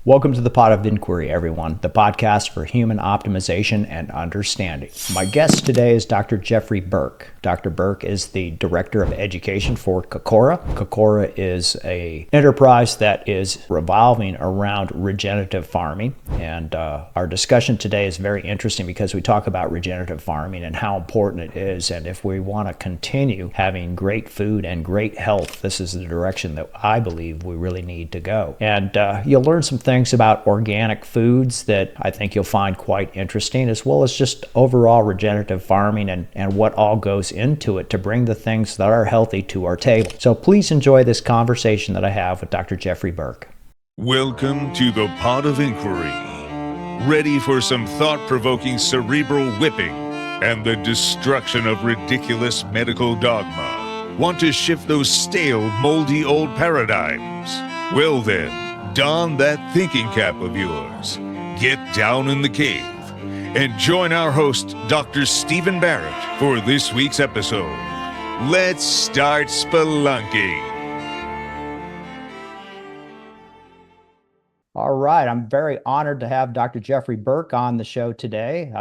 Welcome to the Pod of Inquiry, everyone, the podcast for human optimization and understanding. My guest today is Dr. Jeffrey Burke. Dr. Burke is the Director of Education for Kokora. Kokora is an enterprise that is revolving around regenerative farming, and our discussion today is very interesting because we talk about regenerative farming and how important it is, and if we want to continue having great food and great health, this is the direction that I believe we really need to go. And you'll learn some things about organic foods that I think you'll find quite interesting, as well as just overall regenerative farming and what all goes into it to bring the things that are healthy to our table. So please enjoy this conversation that I have with Dr. Jeffrey Burke. Welcome to the Pod of Inquiry. Ready for some thought-provoking cerebral whipping and the destruction of ridiculous medical dogma? Want to shift those stale, moldy old paradigms? Well then, don that thinking cap of yours, get down in the cave, and join our host, Dr. Stephen Barrett, for this week's episode. Let's start spelunking. All right, I'm very honored to have Dr. Jeffrey Burke on the show today.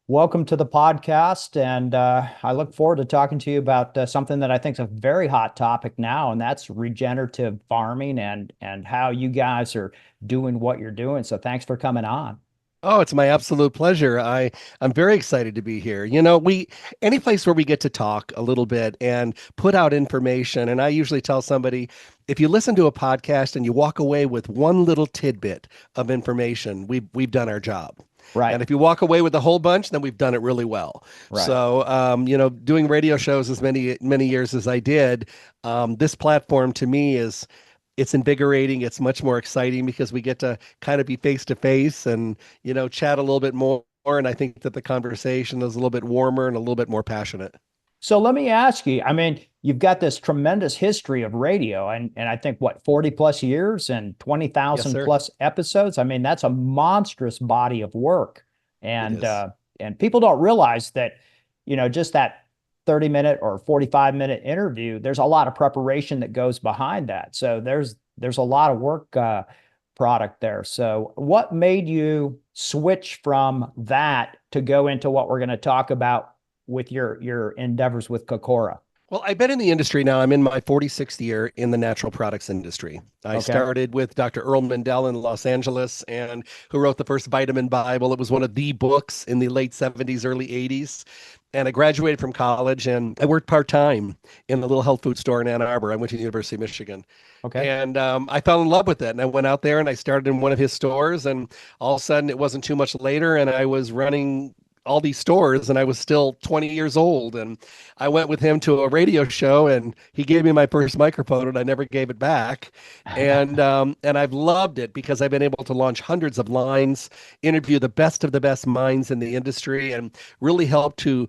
Welcome to the podcast, and I look forward to talking to you about something that I think is a very hot topic now, and that's regenerative farming and how you guys are doing what you're doing. So thanks for coming on. Oh, it's my absolute pleasure. I'm very excited to be here. You know, any place where we get to talk a little bit and put out information, and I usually tell somebody, if you listen to a podcast and you walk away with one little tidbit of information, we've done our job. Right. And if you walk away with a whole bunch, then we've done it really well. Right. So, doing radio shows as many years as I did, this platform to me it's invigorating. It's much more exciting because we get to kind of be face to face and, chat a little bit more. And I think that the conversation is a little bit warmer and a little bit more passionate. So let me ask you, I mean, you've got this tremendous history of radio and I think 40 plus years and 20,000 Yes, plus episodes. I mean, that's a monstrous body of work. And people don't realize that, just that 30-minute or 45-minute interview, there's a lot of preparation that goes behind that. So there's a lot of work product there. So what made you switch from that to go into what we're going to talk about with your endeavors with Kokora? Well, I've been in the industry now. I'm in my 46th year in the natural products industry. I started with Dr. Earl Mindell in Los Angeles, and who wrote the first Vitamin Bible. It was one of the books in the late 70s, early 80s. And I graduated from college, and I worked part-time in a little health food store in Ann Arbor. I went to the University of Michigan. Okay. And I fell in love with it. And I went out there and I started in one of his stores. And all of a sudden, it wasn't too much later, and I was running all these stores, and I was still 20 years old. And I went with him to a radio show, and he gave me my first microphone, and I never gave it back. And I've loved it because I've been able to launch hundreds of lines, interview the best of the best minds in the industry, and really help to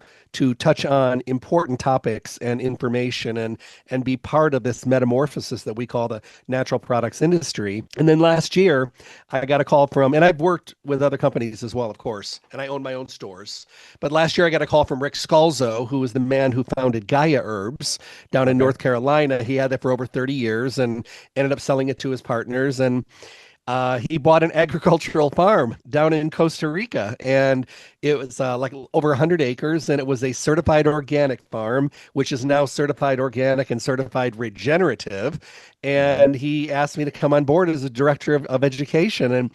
touch on important topics and information and be part of this metamorphosis that we call the natural products industry. And then last year, I got a call from, and I've worked with other companies as well, of course, and I own my own stores. But last year, I got a call from Rick Scalzo, who was the man who founded Gaia Herbs down in North Carolina. He had that for over 30 years and ended up selling it to his partners. And he bought an agricultural farm down in Costa Rica, and it was like over 100 acres, and it was a certified organic farm, which is now certified organic and certified regenerative. And he asked me to come on board as a director of education. And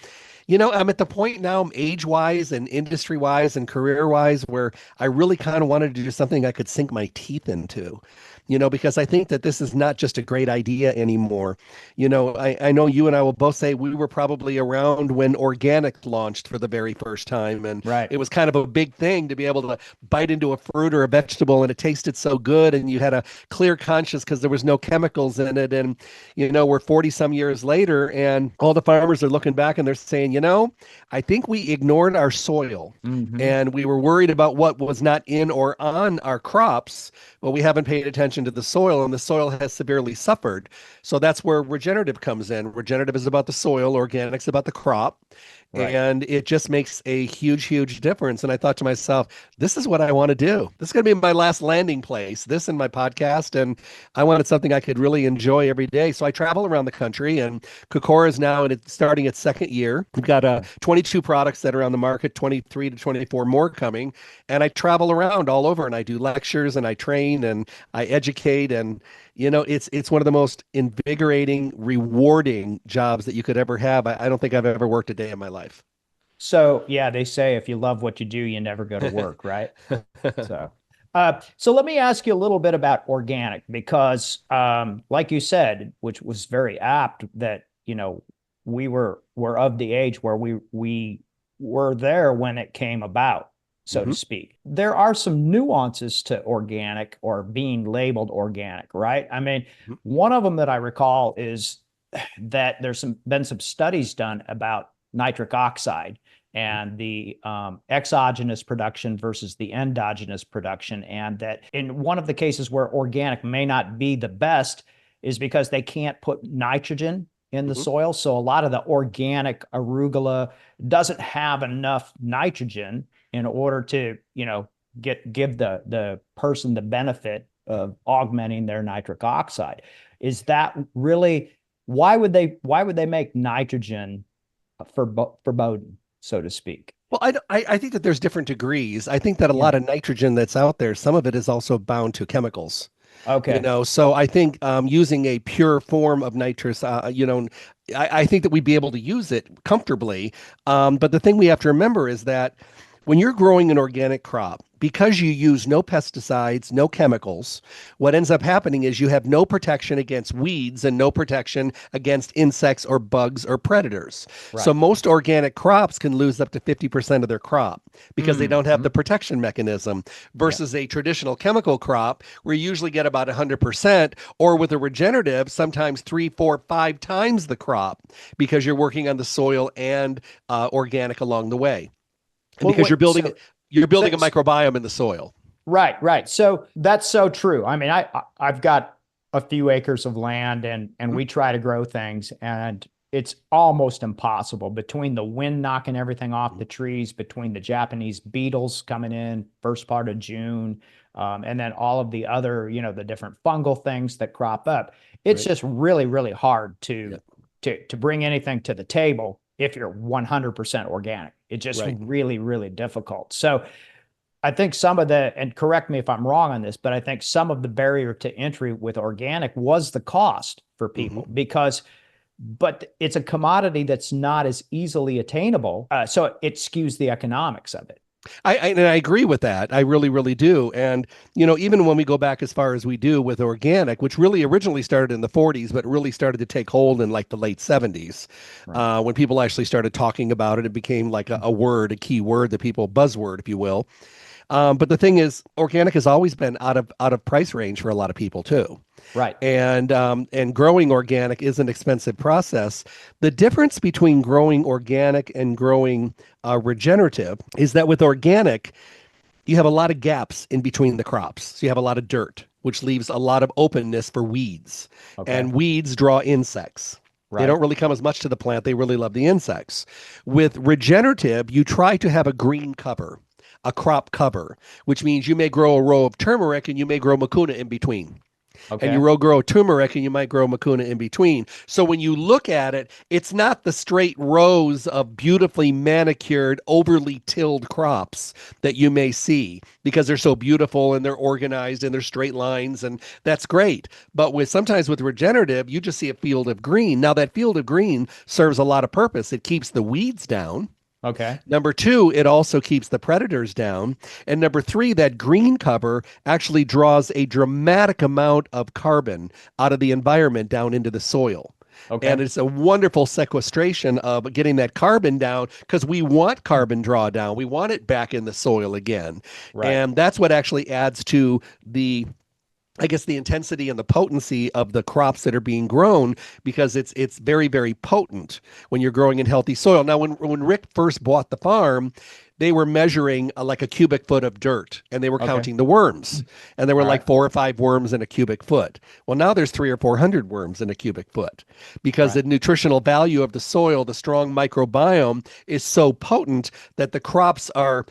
I'm at the point now, age-wise and industry-wise and career-wise, where I really kind of wanted to do something I could sink my teeth into. Because I think that this is not just a great idea anymore. I know you and I will both say we were probably around when organic launched for the very first time. And Right. It was kind of a big thing to be able to bite into a fruit or a vegetable and it tasted so good. And you had a clear conscience because there was no chemicals in it. And, we're 40 some years later and all the farmers are looking back and they're saying, I think we ignored our soil and we were worried about what was not in or on our crops, but we haven't paid attention to the soil, and the soil has severely suffered. So that's where regenerative comes in. Regenerative is about the soil, organic's about the crop. Right. And it just makes a huge, huge difference. And I thought to myself, this is what I want to do. This is going to be my last landing place, this and my podcast. And I wanted something I could really enjoy every day. So I travel around the country, and Kokora is now starting its second year. We've got 22 products that are on the market, 23 to 24 more coming. And I travel around all over, and I do lectures, and I train, and I educate. And it's one of the most invigorating, rewarding jobs that you could ever have. I don't think I've ever worked a day in my life. So yeah, they say if you love what you do, you never go to work, right? So, so let me ask you a little bit about organic because, like you said, which was very apt, that were of the age where we were there when it came about, so to speak. There are some nuances to organic or being labeled organic, right? I mean, one of them that I recall is that been some studies done about nitric oxide and the exogenous production versus the endogenous production. And that in one of the cases where organic may not be the best is because they can't put nitrogen in the soil. So a lot of the organic arugula doesn't have enough nitrogen in order to, give the person the benefit of augmenting their nitric oxide. Is that really, why would they make nitrogen forbidden, so to speak? Well, I think that there's different degrees. I think that a lot of nitrogen that's out there, some of it is also bound to chemicals. Okay. So I think using a pure form of nitrous, I think that we'd be able to use it comfortably. But the thing we have to remember is that when you're growing an organic crop, because you use no pesticides, no chemicals, what ends up happening is you have no protection against weeds and no protection against insects or bugs or predators. Right. So most organic crops can lose up to 50% of their crop because they don't have the protection mechanism versus a traditional chemical crop where you usually get about 100%, or with a regenerative, sometimes 3, 4, 5 times the crop because you're working on the soil and organic along the way. And because you're building a microbiome in the soil. Right. So that's so true. I mean, I've got a few acres of land and we try to grow things, and it's almost impossible between the wind knocking everything off the trees, between the Japanese beetles coming in first part of June, and then all of the other, the different fungal things that crop up. It's just really, really hard to bring anything to the table if you're 100% organic. It's just really, really difficult. So I think and correct me if I'm wrong on this, but I think some of the barrier to entry with organic was the cost for people but it's a commodity that's not as easily attainable. So it skews the economics of it. I agree with that. I really, really do. And, even when we go back as far as we do with organic, which really originally started in the 40s, but really started to take hold in like the late 70s, when people actually started talking about it, it became like a key word that people, buzzword, if you will. But the thing is, organic has always been out of price range for a lot of people too. Right. And growing organic is an expensive process. The difference between growing organic and growing regenerative is that with organic, you have a lot of gaps in between the crops. So you have a lot of dirt, which leaves a lot of openness for weeds. Okay. And weeds draw insects. Right. They don't really come as much to the plant. They really love the insects. With regenerative, you try to have a green cover, a crop cover, which means you may grow a row of turmeric and you may grow mucuna in between. Okay. And you grow turmeric and you might grow mucuna in between. So when you look at it, it's not the straight rows of beautifully manicured, overly tilled crops that you may see because they're so beautiful and they're organized and they're straight lines, and that's great. But sometimes with regenerative, you just see a field of green. Now that field of green serves a lot of purpose. It keeps the weeds down. Okay. Number 2, it also keeps the predators down. And number 3, that green cover actually draws a dramatic amount of carbon out of the environment down into the soil. Okay. And it's a wonderful sequestration of getting that carbon down because we want carbon drawdown. We want it back in the soil again. Right. And that's what actually adds to the I guess the intensity and the potency of the crops that are being grown, because it's very, very potent when you're growing in healthy soil. Now, when Rick first bought the farm, they were measuring like a cubic foot of dirt, and they were Okay. counting the worms, and there were All right. like 4 or 5 worms in a cubic foot. Well, now there's 300 or 400 worms in a cubic foot, because Right. the nutritional value of the soil, the strong microbiome, is so potent that the crops are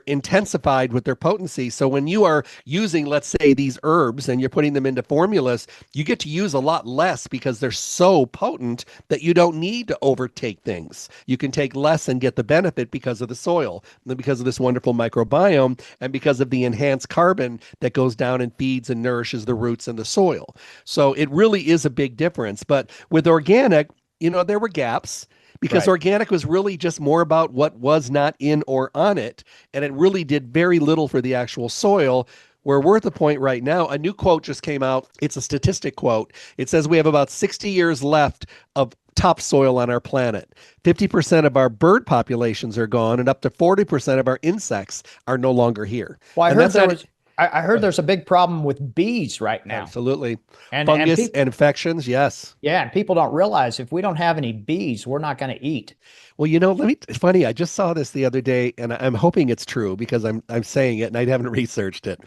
intensified with their potency. So when you are using, let's say, these herbs and you're putting them into formulas, you get to use a lot less because they're so potent that you don't need to overtake things. You can take less and get the benefit because of the soil, and because of this wonderful microbiome, and because of the enhanced carbon that goes down and feeds and nourishes the roots in the soil. So it really is a big difference. But with organic, there were gaps, because Right. organic was really just more about what was not in or on it. And it really did very little for the actual soil. Where we're at the point right now, a new quote just came out. It's a statistic quote. It says we have about 60 years left of topsoil on our planet. 50% of our bird populations are gone, and up to 40% of our insects are no longer here. Well, I And heard that's there not was. I heard there's a big problem with bees right now, absolutely and fungus people. and infections. Yes. Yeah, and people don't realize if we don't have any bees, we're not going to eat. Well, it's funny. I just saw this the other day, and I'm hoping it's true because I'm saying it and I haven't researched it.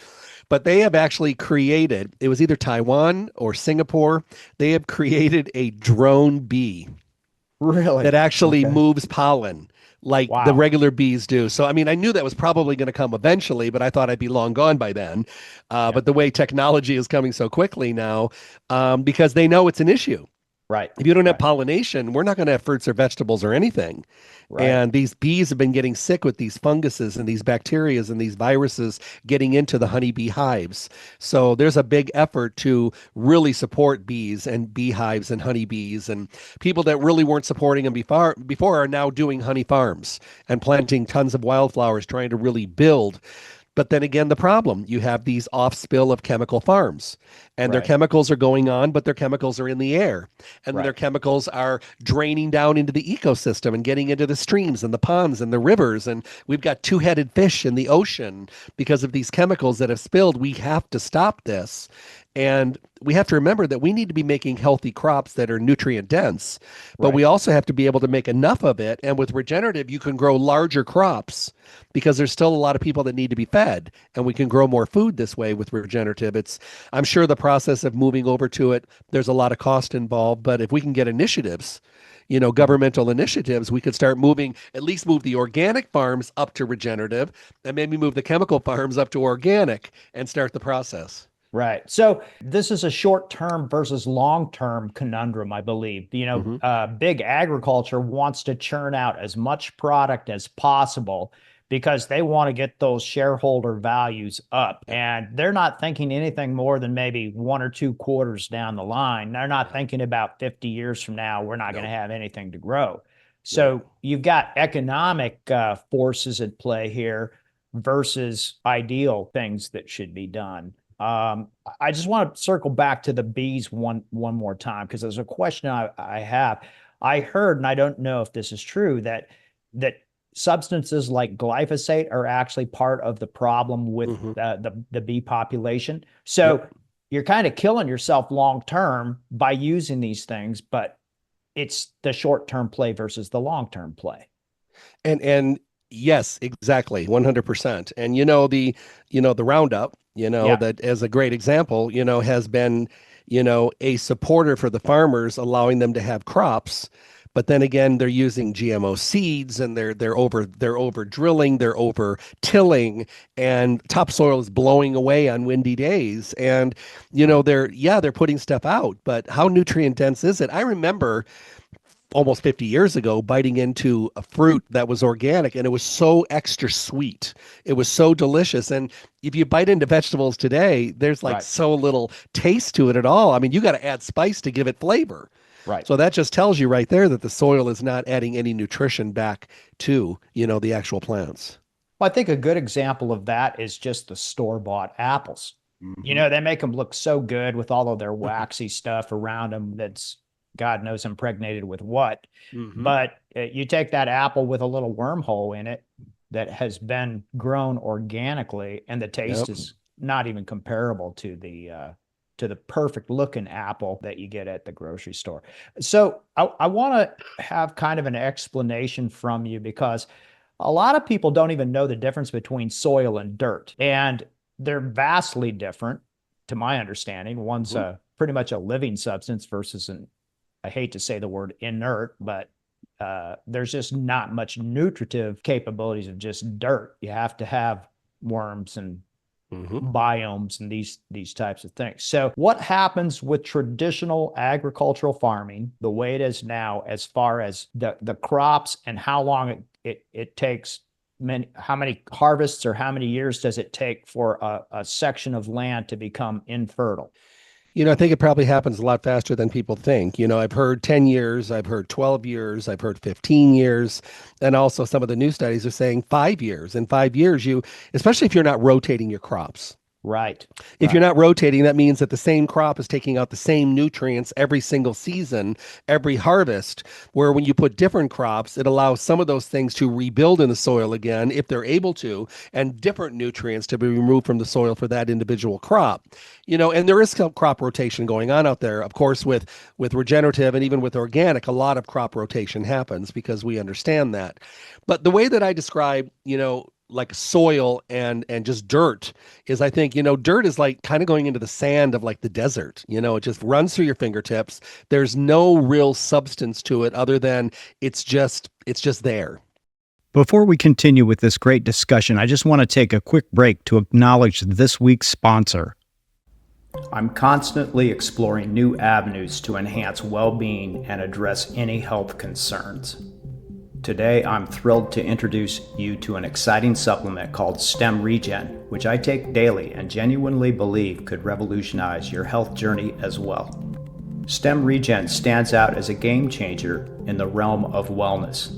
But they have actually created, it was either Taiwan or Singapore, they have created a drone bee that Really? actually Okay. moves pollen like the Wow. regular bees do. So, I mean, I knew that was probably going to come eventually, but I thought I'd be long gone by then. Yeah. But the way technology is coming so quickly now, because they know it's an issue. Right. If you don't have Right. pollination, we're not going to have fruits or vegetables or anything. Right. And these bees have been getting sick with these funguses and these bacterias and these viruses getting into the honeybee hives. So there's a big effort to really support bees and beehives and honeybees. And people that really weren't supporting them before are now doing honey farms and planting tons of wildflowers, trying to really build. But then again, the problem, you have these off spill of chemical farms, and their Right. chemicals are going on, but their chemicals are in the air, and their Right. chemicals are draining down into the ecosystem and getting into the streams and the ponds and the rivers. And we've got two-headed fish in the ocean because of these chemicals that have spilled. We have to stop this. And we have to remember that we need to be making healthy crops that are nutrient dense, but Right. we also have to be able to make enough of it. And with regenerative, you can grow larger crops because there's still a lot of people that need to be fed, and we can grow more food this way with regenerative. I'm sure the process of moving over to it, there's a lot of cost involved, but if we can get initiatives, governmental initiatives, we could start moving, at least move the organic farms up to regenerative, and maybe move the chemical farms up to organic and start the process. Right. So this is a short-term versus long-term conundrum, I believe. Hmm. Big agriculture wants to churn out as much product as possible because they want to get those shareholder values up. Yeah. And they're not thinking anything more than maybe 1 or 2 quarters down the line. They're not thinking about 50 years from now, we're not going to No, have anything to grow. no. So you've got economic forces at play here versus ideal things that should be done. I just want to circle back to the bees one more time because there's a question I have. I heard, and I don't know if this is true, that substances like glyphosate are actually part of the problem with Hmm. the bee population. Yep. So you're kind of killing yourself long term by using these things, but it's the short term play versus the long term play. And yes, exactly, 100%. And the Roundup, Yeah, that as a great example, has been, a supporter for the farmers, allowing them to have crops. But then again, they're using GMO seeds, and they're over drilling, they're over tilling, and topsoil is blowing away on windy days. And they're putting stuff out, but how nutrient dense is it? I remember almost 50 years ago biting into a fruit that was organic, and it was so extra sweet. It was so delicious. And if you bite into vegetables today, there's like right, so little taste to it at all. I mean, you got to add spice to give it flavor. right. So that just tells you right there that the soil is not adding any nutrition back to, the actual plants. Well, I think a good example of that is just the store-bought apples. Hmm. They make them look so good with all of their waxy stuff around them that's God knows impregnated with what. Hmm. But you take that apple with a little wormhole in it that has been grown organically, and the taste Yep. is not even comparable to the perfect looking apple that you get at the grocery store. So I want to have kind of an explanation from you, because a lot of people don't even know the difference between soil and dirt, and they're vastly different to my understanding. One's pretty much a living substance versus I hate to say the word inert, but there's just not much nutritive capabilities of just dirt. You have to have worms and biomes and these types of things. So what happens with traditional agricultural farming, the way it is now, as far as the crops and how long it takes, how many harvests or how many years does it take for a section of land to become infertile? I think it probably happens a lot faster than people think. I've heard 10 years, I've heard 12 years, I've heard 15 years. And also some of the new studies are saying 5 years. In 5 years, especially if you're not rotating your crops. Right. If you're not rotating, that means that the same crop is taking out the same nutrients every single season, every harvest, where when you put different crops, it allows some of those things to rebuild in the soil again, if they're able to, and different nutrients to be removed from the soil for that individual crop. And there is some crop rotation going on out there. Of course, with regenerative and even with organic, a lot of crop rotation happens because we understand that. But the way that I describe, like soil and just dirt is, I think, dirt is like kind of going into the sand of like the desert. It just runs through your fingertips. There's no real substance to it other than it's just there. Before we continue with this great discussion, I just want to take a quick break to acknowledge this week's sponsor. I'm constantly exploring new avenues to enhance well-being and address any health concerns. Today, I'm thrilled to introduce you to an exciting supplement called STEM Regen, which I take daily and genuinely believe could revolutionize your health journey as well. STEM Regen stands out as a game changer in the realm of wellness.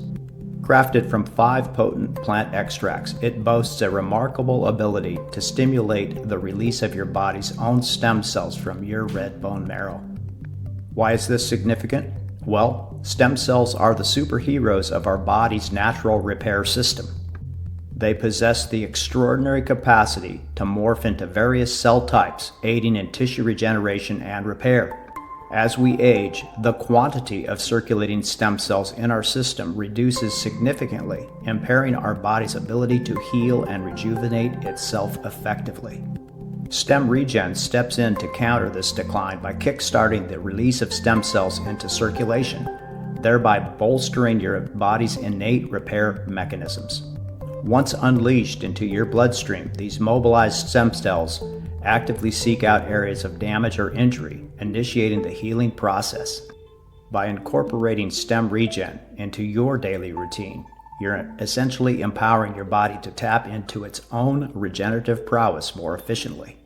Crafted from 5 potent plant extracts, it boasts a remarkable ability to stimulate the release of your body's own stem cells from your red bone marrow. Why is this significant? Well, stem cells are the superheroes of our body's natural repair system. They possess the extraordinary capacity to morph into various cell types, aiding in tissue regeneration and repair. As we age, the quantity of circulating stem cells in our system reduces significantly, impairing our body's ability to heal and rejuvenate itself effectively. STEM Regen steps in to counter this decline by kickstarting the release of stem cells into circulation, thereby bolstering your body's innate repair mechanisms. Once unleashed into your bloodstream, these mobilized stem cells actively seek out areas of damage or injury, initiating the healing process. By incorporating STEM Regen into your daily routine, you're essentially empowering your body to tap into its own regenerative prowess more efficiently.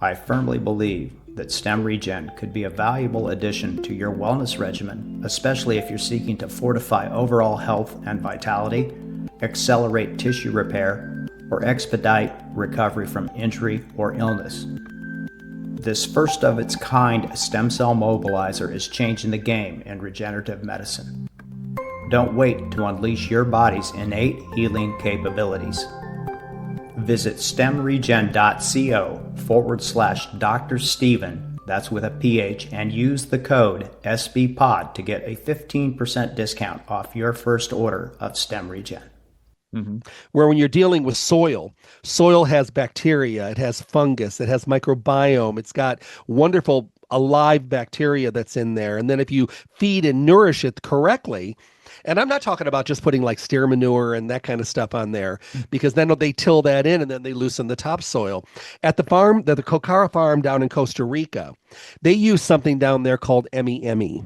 I firmly believe that STEM Regen could be a valuable addition to your wellness regimen, especially if you're seeking to fortify overall health and vitality, accelerate tissue repair, or expedite recovery from injury or illness. This first of its kind stem cell mobilizer is changing the game in regenerative medicine. Don't wait to unleash your body's innate healing capabilities. Visit stemregen.co/Dr. Steven, that's with a PH, and use the code SBPOD to get a 15% discount off your first order of STEM Regen. Where when you're dealing with soil has bacteria, it has fungus, it has microbiome, it's got wonderful alive bacteria that's in there. And then if you feed and nourish it correctly, and I'm not talking about just putting like steer manure and that kind of stuff on there, because then they till that in and then they loosen the topsoil. At the farm, the Kokora farm down in Costa Rica, they use something down there called Emmy.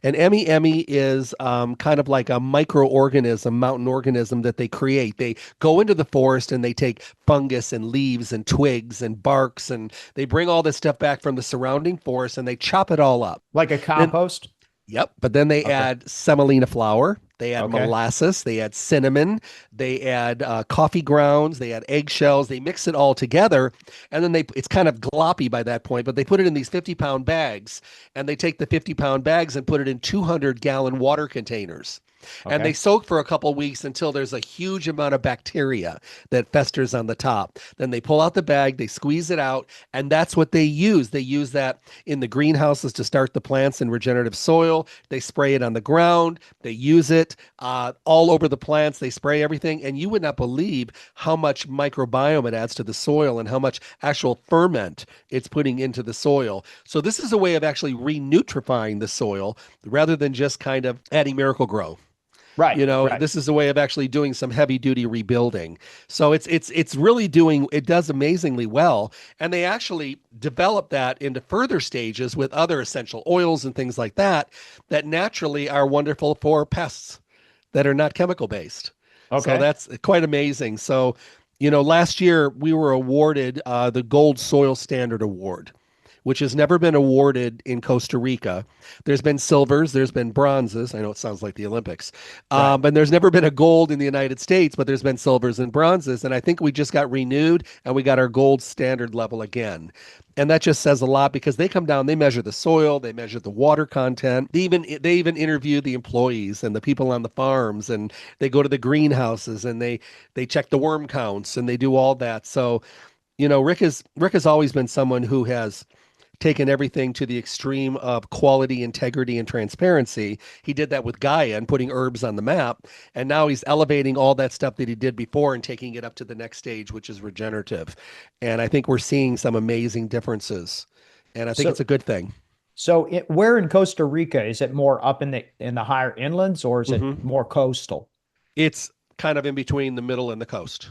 And Emmy is kind of like a microorganism, mountain organism that they create. They go into the forest and they take fungus and leaves and twigs and barks, and they bring all this stuff back from the surrounding forest and they chop it all up. Like a compost? Yep. But then they add semolina flour, they add molasses, they add cinnamon, they add coffee grounds, they add eggshells, they mix it all together. And then it's kind of gloppy by that point, but they put it in these 50-pound bags, and they take the 50-pound bags and put it in 200-gallon water containers. And they soak for a couple of weeks until there's a huge amount of bacteria that festers on the top. Then they pull out the bag, they squeeze it out, and that's what they use. They use that in the greenhouses to start the plants in regenerative soil. They spray it on the ground. They use it all over the plants. They spray everything, and you would not believe how much microbiome it adds to the soil and how much actual ferment it's putting into the soil. So this is a way of actually re-nutrifying the soil rather than just kind of adding Miracle-Gro. Right. This is a way of actually doing some heavy duty rebuilding. So it's really it does amazingly well. And they actually develop that into further stages with other essential oils and things like that naturally are wonderful for pests that are not chemical based. Okay. So that's quite amazing. So, last year we were awarded the Gold Soil Standard Award, which has never been awarded in Costa Rica. There's been silvers, there's been bronzes. I know it sounds like the Olympics. But there's never been a gold in the United States, but there's been silvers and bronzes. And I think we just got renewed and we got our gold standard level again. And that just says a lot because they come down, they measure the soil, they measure the water content. They even interview the employees and the people on the farms, and they go to the greenhouses and they check the worm counts and they do all that. So, Rick has always been someone who has taken everything to the extreme of quality, integrity, and transparency. He did that with Gaia and putting herbs on the map. And now he's elevating all that stuff that he did before and taking it up to the next stage, which is regenerative. And I think we're seeing some amazing differences. And I think it's a good thing. So where in Costa Rica, is it more up in the higher inlands, or is it more coastal? It's kind of in between the middle and the coast.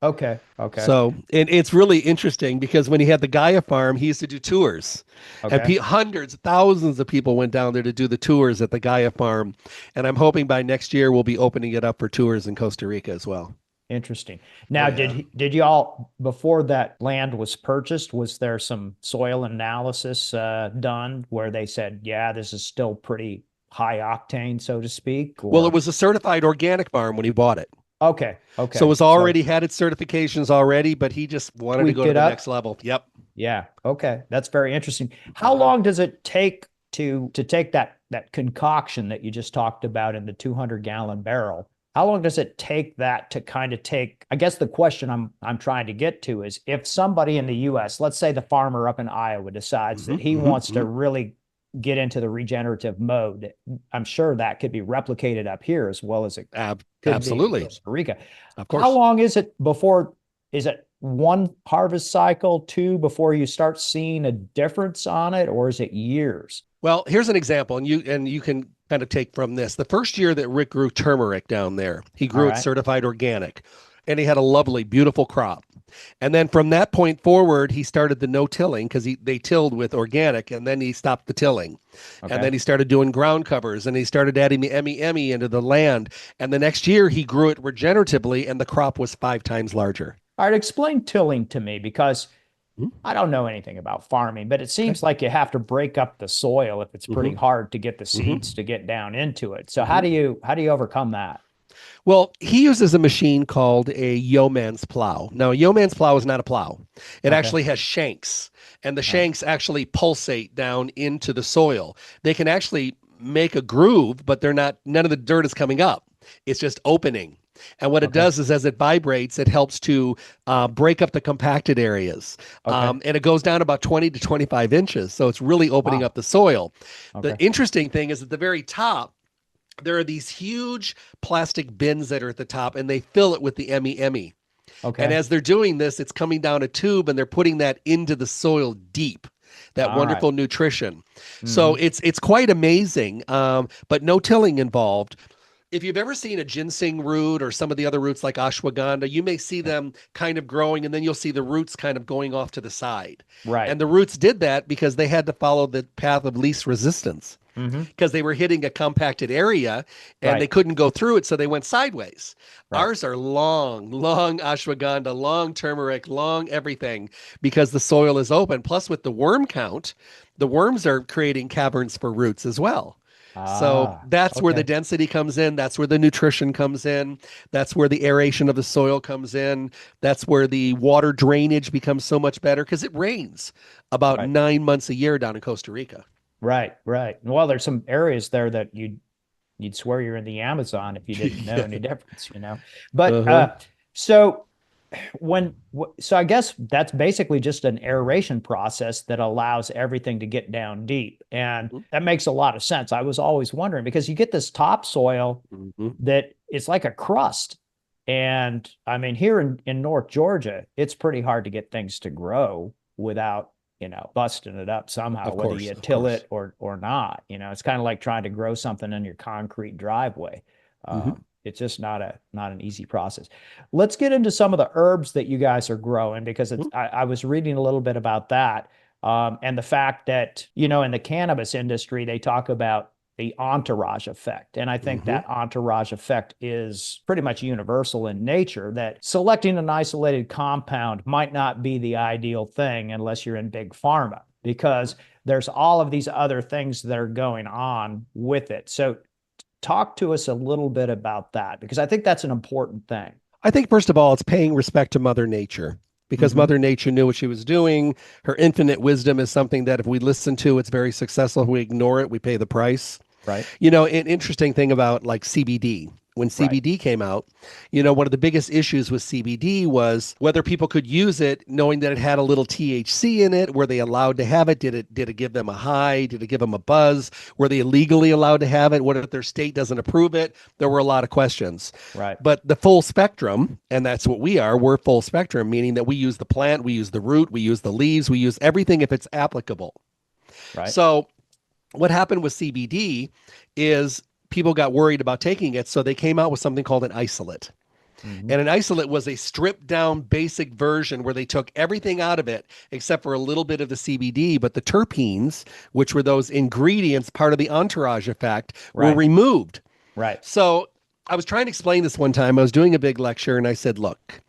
Okay. So it's really interesting because when he had the Gaia farm, he used to do tours. Okay. And hundreds, thousands of people went down there to do the tours at the Gaia farm. And I'm hoping by next year we'll be opening it up for tours in Costa Rica as well. Interesting. Now, did y'all, before that land was purchased, was there some soil analysis done where they said, yeah, this is still pretty high octane, so to speak? Or? Well, it was a certified organic farm when he bought it. Okay. So it was already had its certifications already, but he just wanted to go to the next level. Yep. Yeah. Okay. That's very interesting. How long does it take to take that concoction that you just talked about in the 200-gallon barrel? How long does it take that to kind of take, I guess the question I'm trying to get to is, if somebody in the US, let's say the farmer up in Iowa decides that he wants to really get into the regenerative mode, I'm sure that could be replicated up here as well as it could absolutely be in Costa Rica. Of course. How long is it before, is it one harvest cycle, two, before you start seeing a difference on it, or is it years? Well, here's an example, and you can kind of take from this. The first year that Rick grew turmeric down there, he grew it certified organic, and he had a lovely, beautiful crop. And then from that point forward, he started the no tilling because they tilled with organic, and then he stopped the tilling. And then he started doing ground covers, and he started adding the Emmy into the land. And the next year he grew it regeneratively, and the crop was 5 times larger. All right, explain tilling to me, because I don't know anything about farming, but it seems like you have to break up the soil if it's pretty hard to get the seeds to get down into it. So how do you overcome that? Well, he uses a machine called a yeoman's plow. Now, a yeoman's plow is not a plow. It actually has shanks, and the shanks actually pulsate down into the soil. They can actually make a groove, but none of the dirt is coming up. It's just opening. And what it does is, as it vibrates, it helps to break up the compacted areas. And it goes down about 20 to 25 inches. So it's really opening up the soil. The interesting thing is at the very top, there are these huge plastic bins that are at the top, and they fill it with the Emmy. And as they're doing this, it's coming down a tube, and they're putting that into the soil deep, that wonderful nutrition. So it's quite amazing, but no tilling involved. If you've ever seen a ginseng root or some of the other roots like ashwagandha, you may see them kind of growing, and then you'll see the roots kind of going off to the side. Right. And the roots did that because they had to follow the path of least resistance, because they were hitting a compacted area and they couldn't go through it, so they went sideways. Ours are long ashwagandha, long turmeric, long everything, because the soil is open. Plus, with the worm count, the worms are creating caverns for roots as well. So that's where the density comes in. That's where the nutrition comes in. That's where the aeration of the soil comes in. That's where the water drainage becomes so much better, because it rains about 9 months a year down in Costa Rica. Right. Well, there's some areas there that you you'd swear you're in the Amazon if you didn't know any difference, you know. But Uh-huh. so so I guess that's basically just an aeration process that allows everything to get down deep, and that makes a lot of sense. I was always wondering because you get this topsoil Mm-hmm. that it's like a crust. And I mean, here in North Georgia, it's pretty hard to get things to grow without, busting it up somehow, Of whether course, you of till course. it or not. It's kind of like trying to grow something in your concrete driveway. Mm-hmm. It's just not an easy process. Let's get into some of the herbs that you guys are growing because I was reading a little bit about that. And the fact that, in the cannabis industry, they talk about the entourage effect. And I think Mm-hmm. that entourage effect is pretty much universal in nature, that selecting an isolated compound might not be the ideal thing unless you're in big pharma, because there's all of these other things that are going on with it. So talk to us a little bit about that, because I think that's an important thing. I think, first of all, it's paying respect to Mother Nature, because Mm-hmm. Mother Nature knew what she was doing. Her infinite wisdom is something that if we listen to, it's very successful. If we ignore it, we pay the price. Right. An interesting thing about like CBD, when Right. CBD came out, one of the biggest issues with CBD was whether people could use it knowing that it had a little THC in it. Were they allowed to have it? Did it give them a high? Did it give them a buzz? Were they legally allowed to have it? What if their state doesn't approve it? There were a lot of questions. Right. But the full spectrum, and that's what we are, we're full spectrum, meaning that we use the plant, we use the root, we use the leaves, we use everything if it's applicable. Right. So what happened with CBD is people got worried about taking it, so they came out with something called an isolate. Mm-hmm. And an isolate was a stripped down basic version where they took everything out of it except for a little bit of the CBD, but the terpenes, which were those ingredients part of the entourage effect, were Right. removed. Right. So I was trying to explain this one time. I was doing a big lecture and I said, look,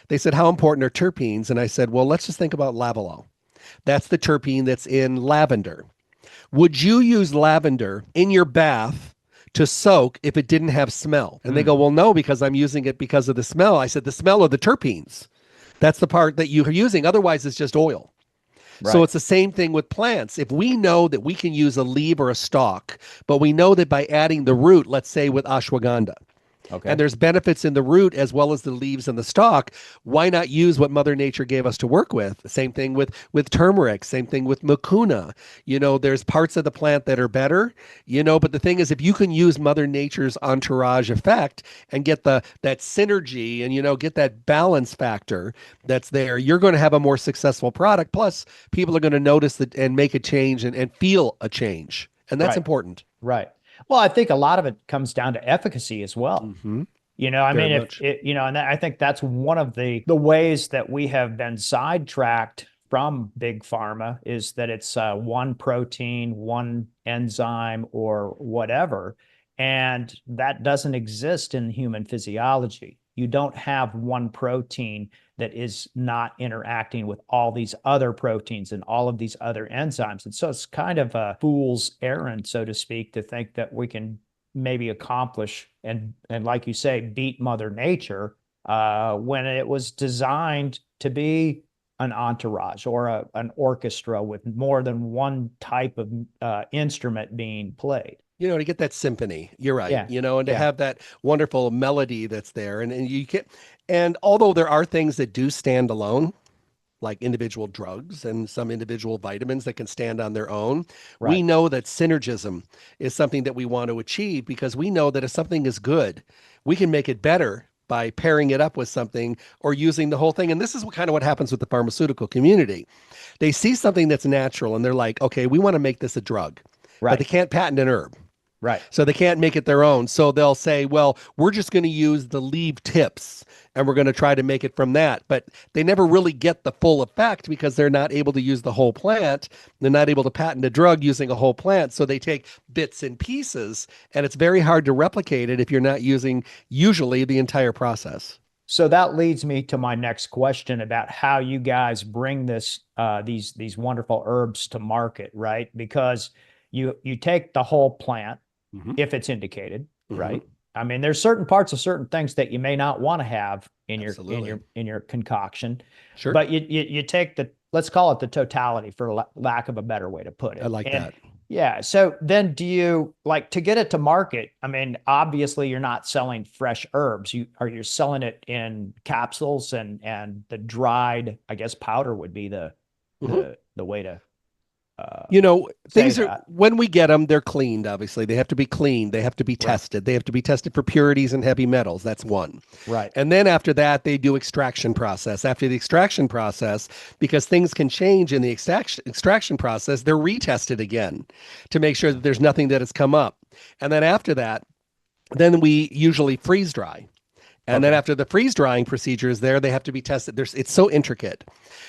they said, how important are terpenes? And I said, well, let's just think about lavalo. That's the terpene that's in lavender. Would you use lavender in your bath to soak if it didn't have smell? And they go, well, no, because I'm using it because of the smell. I said, the smell of the terpenes. That's the part that you're using. Otherwise, it's just oil. Right. So it's the same thing with plants. If we know that we can use a leaf or a stalk, but we know that by adding the root, let's say with ashwagandha, Okay. and there's benefits in the root as well as the leaves and the stalk, why not use what Mother Nature gave us to work with? Same thing with turmeric, same thing with mucuna. There's parts of the plant that are better, but the thing is, if you can use Mother Nature's entourage effect and get that synergy and get that balance factor that's there, you're going to have a more successful product. Plus, people are going to notice that and make a change and feel a change. And that's Right. important. Right. Well, I think a lot of it comes down to efficacy as well. Mm-hmm. I Very mean, if much. it, and I think that's one of the ways that we have been sidetracked from big pharma, is that it's one protein, one enzyme, or whatever. And that doesn't exist in human physiology. You don't have one protein that is not interacting with all these other proteins and all of these other enzymes. And so it's kind of a fool's errand, so to speak, to think that we can maybe accomplish and like you say, beat Mother Nature when it was designed to be an entourage or an orchestra with more than one type of instrument being played. To get that symphony. You're right. Yeah. And to Yeah. have that wonderful melody that's there. And you can, and although there are things that do stand alone, like individual drugs and some individual vitamins that can stand on their own, we Right. know that synergism is something that we want to achieve, because we know that if something is good, we can make it better by pairing it up with something or using the whole thing. And this is kind of what happens with the pharmaceutical community. They see something that's natural and they're like, okay, we want to make this a drug, but they Right. can't patent an herb. Right. So they can't make it their own. So they'll say, well, we're just going to use the leaf tips and we're going to try to make it from that. But they never really get the full effect because they're not able to use the whole plant. They're not able to patent a drug using a whole plant. So they take bits and pieces, and it's very hard to replicate it if you're not using usually the entire process. So that leads me to my next question about how you guys bring these wonderful herbs to market, right? Because you take the whole plant, Mm-hmm. if it's indicated, Mm-hmm. right? I mean, there's certain parts of certain things that you may not want to have in Absolutely. your concoction, Sure. but you take let's call it the totality, for lack of a better way to put it. I like and that. Yeah. So then do you like to get it to market? I mean, obviously you're not selling fresh herbs. You're selling it in capsules and the dried, I guess powder would be Mhm. the way to say Things are, that. when we get them, they're cleaned, obviously. They have to be cleaned. They have to be Right. tested. They have to be tested for purities and heavy metals. That's one. Right. And then after that, they do extraction process. After the extraction process, because things can change in the extraction process, they're retested again to make sure that there's nothing that has come up. And then after that, then we usually freeze dry. And then Okay. after the freeze drying procedure is there, they have to be tested. It's so intricate,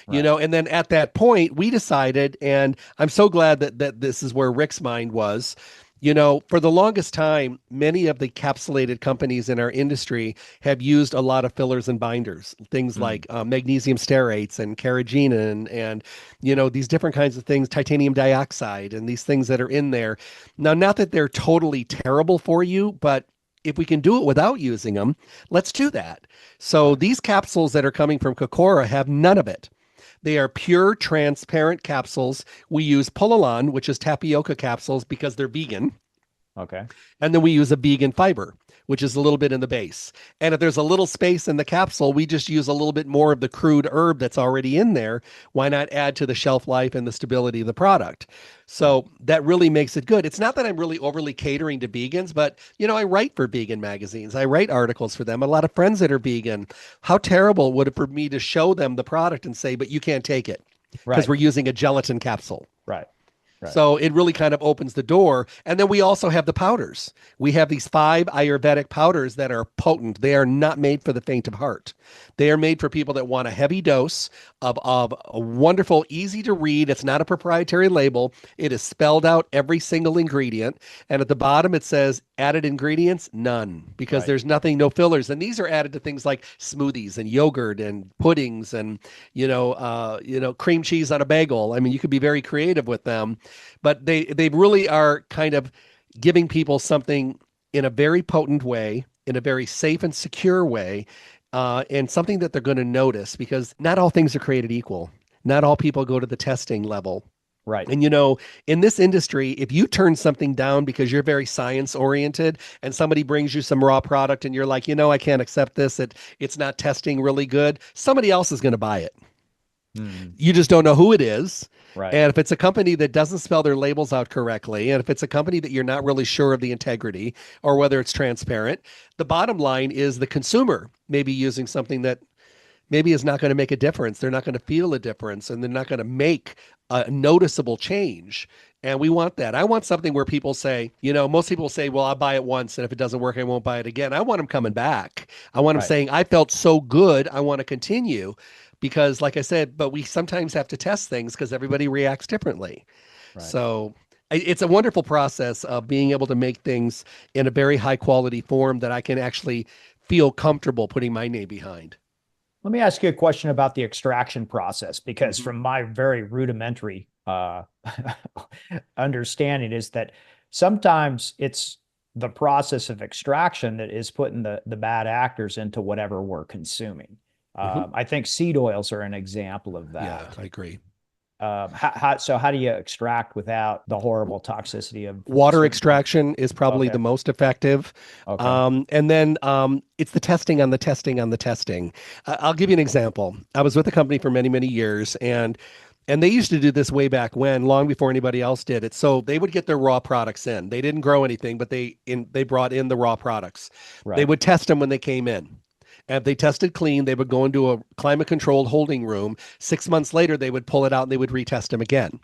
Right. and then at that point we decided, and I'm so glad that this is where Rick's mind was. For the longest time, many of the capsulated companies in our industry have used a lot of fillers and binders, things Mm. like magnesium stearates and carrageenan and, these different kinds of things, titanium dioxide and these things that are in there. Now, not that they're totally terrible for you, but if we can do it without using them, let's do that. So Right. these capsules that are coming from Kokora have none of it. They are pure transparent capsules. We use Polalan, which is tapioca capsules, because they're vegan. Okay. And then we use a vegan fiber, which is a little bit in the base. And if there's a little space in the capsule, we just use a little bit more of the crude herb that's already in there. Why not add to the shelf life and the stability of the product? Right. So that really makes it good. It's not that I'm really overly catering to vegans, but I write for vegan magazines. I write articles for them. A lot of friends that are vegan. How terrible would it for me to show them the product and say, but you can't take it because Right. we're using a gelatin capsule? Right. Right. So it really kind of opens the door. And then we also have the powders. We have these 5 Ayurvedic powders that are potent. They are not made for the faint of heart. They are made for people that want a heavy dose of a wonderful, easy to read. It's not a proprietary label. It is spelled out every single ingredient. And at the bottom, it says added ingredients, none, because Right. there's nothing, no fillers. And these are added to things like smoothies and yogurt and puddings and, cream cheese on a bagel. I mean, you could be very creative with them, but they really are kind of giving people something in a very potent way, in a very safe and secure way, and something that they're going to notice, because not all things are created equal. Not all people go to the testing level. Right. And in this industry, if you turn something down because you're very science oriented and somebody brings you some raw product and you're like, I can't accept this, it's not testing really good, somebody else is going to buy it. Mm. You just don't know who it is. Right. And if it's a company that doesn't spell their labels out correctly, and if it's a company that you're not really sure of the integrity or whether it's transparent, the bottom line is the consumer may be using something that maybe is not going to make a difference. They're not going to feel a difference, and they're not going to make a noticeable change. And we want that. I want something where people say, most people say, well, I'll buy it once, and if it doesn't work, I won't buy it again. I want them coming back. I want them Right. saying, I felt so good, I want to continue. Because, like I said, but we sometimes have to test things because everybody reacts differently. Right. So it's a wonderful process of being able to make things in a very high quality form that I can actually feel comfortable putting my name behind. Let me ask you a question about the extraction process, because Mhm. from my very rudimentary understanding is that sometimes it's the process of extraction that is putting the bad actors into whatever we're consuming. Mhm. I think seed oils are an example of Yeah, that. I agree. So how do you extract without the horrible toxicity of Water certain- extraction is probably Okay. the most effective. Okay. And then it's the testing on the testing on the testing. I'll give you an example. I was with a company for many, many years, and they used to do this way back when, long before anybody else did it. So they would get their raw products in. They didn't grow anything, but they brought in the raw products. They Right. would test them when they came in. And if they tested clean, they would go into a climate controlled holding room. 6 months later, they would pull it out and they would retest them again.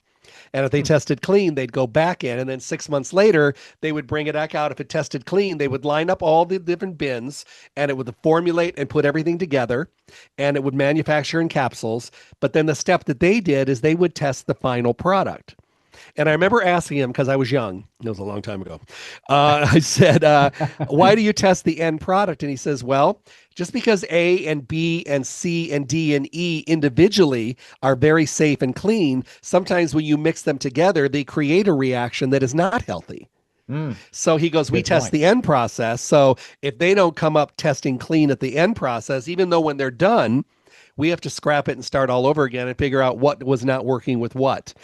And if they tested clean, they'd go back in. And then 6 months later, they would bring it back out. If it tested clean, they would line up all the different bins and it would formulate and put everything together, and it would manufacture in capsules. But then the step that they did is they would test the final product. And I remember asking him, because I was young, it was a long time ago. I said, why do you test the end product? And he says, well, just because A and B and C and D and E individually are very safe and clean, sometimes when you mix them together, they create a reaction that is not healthy. Mm, So he goes, we good test point. the end process. So if they don't come up testing clean at the end process, even though when they're done, we have to scrap it and start all over again and figure out what was not working with what.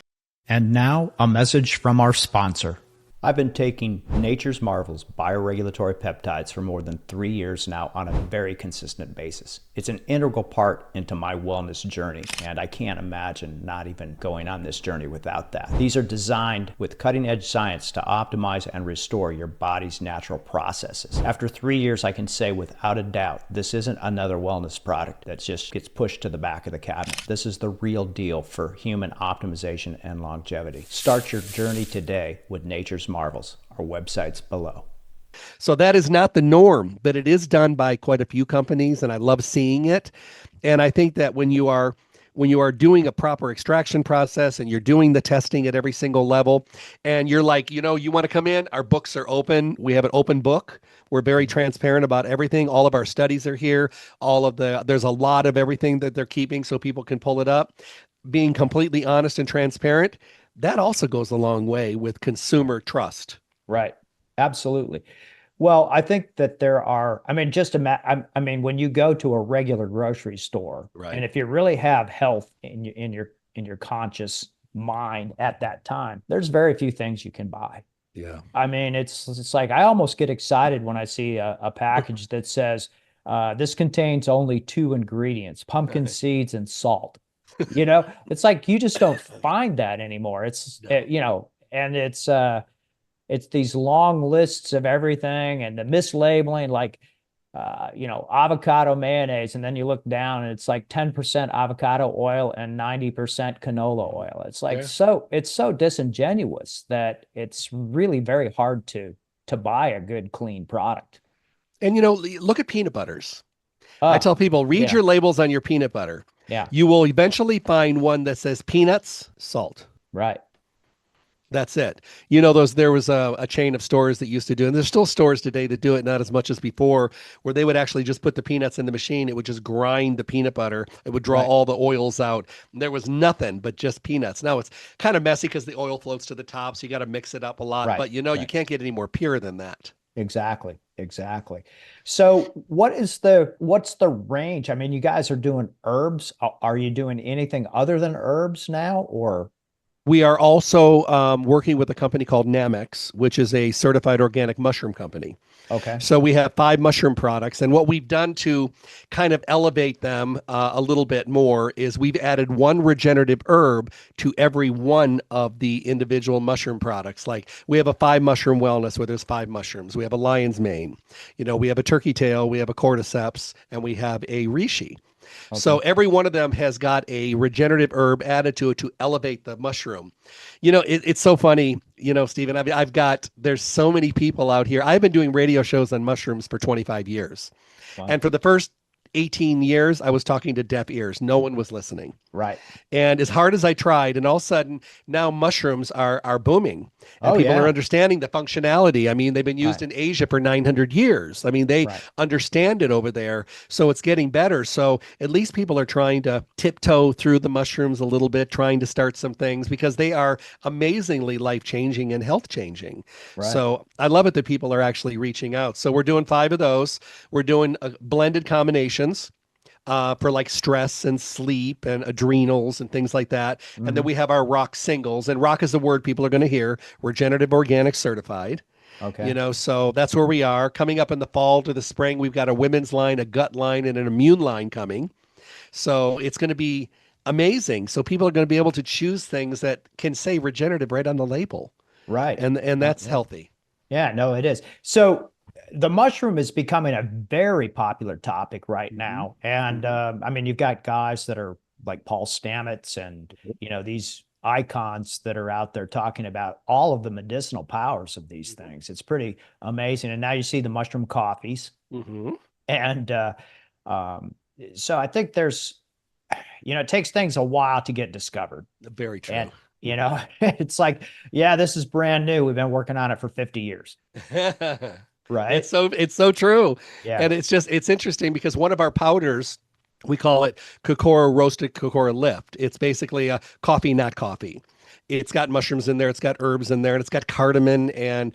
And now, a message from our sponsor. I've been taking Nature's Marvels bioregulatory peptides for more than 3 years now on a very consistent basis. It's an integral part into my wellness journey, and I can't imagine not even going on this journey without that. These are designed with cutting-edge science to optimize and restore your body's natural processes. After 3 years, I can say without a doubt, this isn't another wellness product that just gets pushed to the back of the cabinet. This is the real deal for human optimization and longevity. Start your journey today with Nature's Marvels. Our website's below. So that is not the norm, but it is done by quite a few companies, and I love seeing it. And I think that when you are doing a proper extraction process and you're doing the testing at every single level, and you're like, you want to come in, our books are open. We have an open book. We're very transparent about everything. All of our studies are here. There's a lot of everything that they're keeping so people can pull it up. Being completely honest and transparent, that also goes a long way with consumer trust. Right. Absolutely. Well, I think that there are, when you go to a regular grocery store, right, and if you really have health in your conscious mind at that time, there's very few things you can buy. Yeah. I mean, it's like I almost get excited when I see a package that says, this contains only 2 ingredients, pumpkin seeds and salt. It's like you just don't find that anymore. And it's these long lists of everything and the mislabeling, like avocado mayonnaise, and then you look down and it's like 10% avocado oil and 90% canola oil. It's like it's so disingenuous that it's really very hard to buy a good clean product. And look at peanut butters. I tell people, read your labels on your peanut butter. Yeah. You will eventually find one that says peanuts, salt. Right. That's it. There was a chain of stores that used to do, and there's still stores today that do it, not as much as before, where they would actually just put the peanuts in the machine. It would just grind the peanut butter. It would draw all the oils out. And there was nothing but just peanuts. Now it's kind of messy because the oil floats to the top, so you got to mix it up a lot. Right. But you can't get any more pure than that. Exactly. So what's the range? I mean, you guys are doing herbs. Are you doing anything other than herbs now, or? We are also working with a company called Namex, which is a certified organic mushroom company. Okay. So we have 5 mushroom products, and what we've done to kind of elevate them a little bit more is we've added 1 regenerative herb to every one of the individual mushroom products. Like we have a 5 mushroom wellness where there's 5 mushrooms. We have a lion's mane. We have a turkey tail. We have a cordyceps, and we have a reishi. Okay. So every one of them has got a regenerative herb added to it to elevate the mushroom. It's so funny, Stephen, there's so many people out here. I've been doing radio shows on mushrooms for 25 years. Wow. And for the first 18 years, I was talking to deaf ears. No one was listening. Right. And as hard as I tried, and all of a sudden now mushrooms are booming. And people are understanding the functionality. I mean, they've been used in Asia for 900 years. I mean, they understand it over there. So it's getting better. So at least people are trying to tiptoe through the mushrooms a little bit, trying to start some things because they are amazingly life-changing and health-changing. Right. So I love it that people are actually reaching out. So we're doing 5 of those. We're doing blended combinations for like stress and sleep and adrenals and things like that. Mm-hmm. And then we have our rock singles, and rock is a word people are going to hear. Regenerative organic certified. Okay. So that's where we are. Coming up in the fall to the spring, we've got a women's line, a gut line, and an immune line coming. So it's going to be amazing. So people are going to be able to choose things that can say regenerative right on the label. Right. And that's healthy. Yeah, no, it is. So the mushroom is becoming a very popular topic right now. And you've got guys that are like Paul Stamets and, these icons that are out there talking about all of the medicinal powers of these things. It's pretty amazing. And now you see the mushroom coffees. Mm-hmm. And so I think there's, it takes things a while to get discovered. Very true. And, it's like, this is brand new. We've been working on it for 50 years. Right. It's so true. Yeah. And it's interesting because one of our powders, we call it Kokora Roasted Kokora Lift. It's basically a coffee, not coffee. It's got mushrooms in there. It's got herbs in there, and it's got cardamom and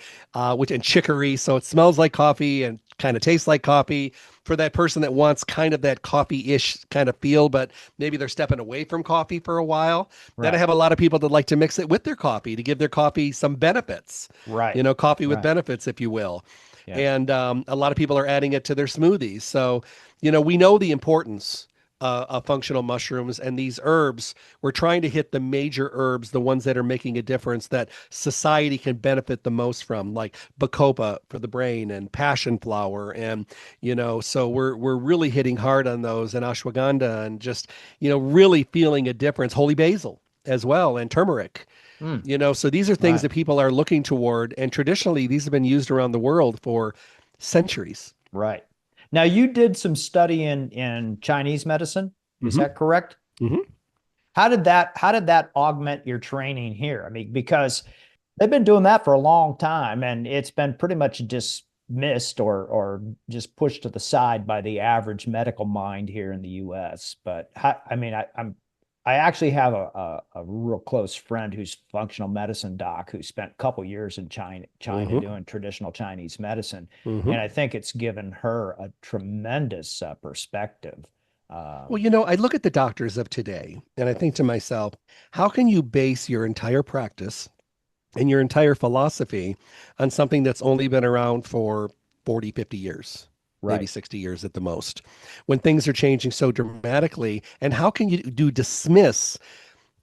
chicory. So it smells like coffee and kind of tastes like coffee, for that person that wants kind of that coffee-ish kind of feel, but maybe they're stepping away from coffee for a while. Then I have a lot of people that like to mix it with their coffee to give their coffee some benefits, Right. coffee with Right. benefits, if you will. Yeah. And a lot of people are adding it to their smoothies. So, we know the importance of functional mushrooms and these herbs. We're trying to hit the major herbs, the ones that are making a difference that society can benefit the most from, like bacopa for the brain and passion flower. And, so we're really hitting hard on those, and ashwagandha, and just, really feeling a difference. Holy basil as well, and turmeric. So these are things that people are looking toward. And traditionally, these have been used around the world for centuries. Right. Now, you did some study in Chinese medicine. Is that correct? Mm-hmm. How did that augment your training here? I mean, because they've been doing that for a long time, and it's been pretty much dismissed or just pushed to the side by the average medical mind here in the U.S. But I actually have a real close friend who's functional medicine doc who spent a couple years in China doing traditional Chinese medicine. And I think it's given her a tremendous perspective. Well, I look at the doctors of today and I think to myself, how can you base your entire practice and your entire philosophy on something that's only been around for 40, 50 years? Maybe 60 years at the most, when things are changing so dramatically. And how can you dismiss